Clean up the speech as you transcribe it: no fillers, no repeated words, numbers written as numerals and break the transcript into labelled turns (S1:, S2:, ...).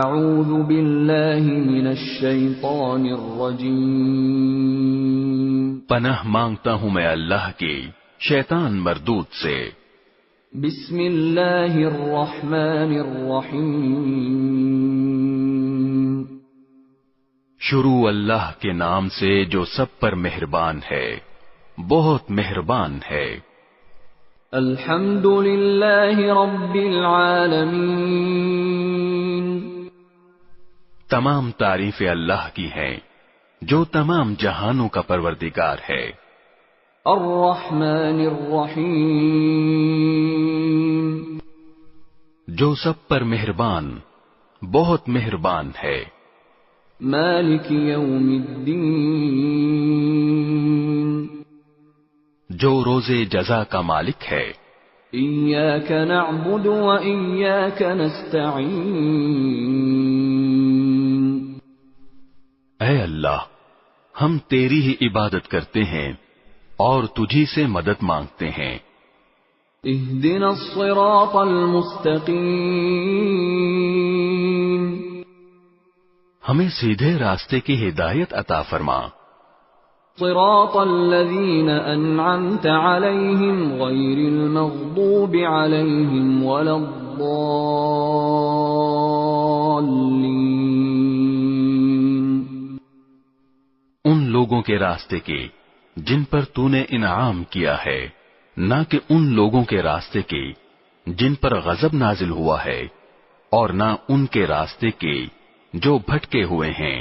S1: اعوذ باللہ من الشیطان الرجیم
S2: پناہ مانگتا ہوں میں اللہ کی شیطان مردود سے۔
S1: بسم اللہ الرحمن الرحیم
S2: شروع اللہ کے نام سے جو سب پر مہربان ہے، بہت مہربان ہے۔
S1: الحمد للہ رب العالمین
S2: تمام تعریفیں اللہ کی ہیں جو تمام جہانوں کا پروردگار ہے۔
S1: الرحمن الرحیم
S2: جو سب پر مہربان، بہت مہربان ہے۔
S1: مالک یوم الدین
S2: جو روز جزا کا مالک ہے۔
S1: ایاک نعبد و ایاک نستعین
S2: اے اللہ، ہم تیری ہی عبادت کرتے ہیں اور تجھی سے مدد مانگتے ہیں۔
S1: اہدنا الصراط المستقیم
S2: ہمیں سیدھے راستے کی ہدایت عطا فرما۔
S1: صراط الذین انعمت علیہم غیر المغضوب علیہم ولا الضالین
S2: ان لوگوں کے راستے کی جن پر تو نے انعام کیا ہے، نہ کہ ان لوگوں کے راستے کی جن پر غضب نازل ہوا ہے، اور نہ ان کے راستے کی جو بھٹکے ہوئے ہیں۔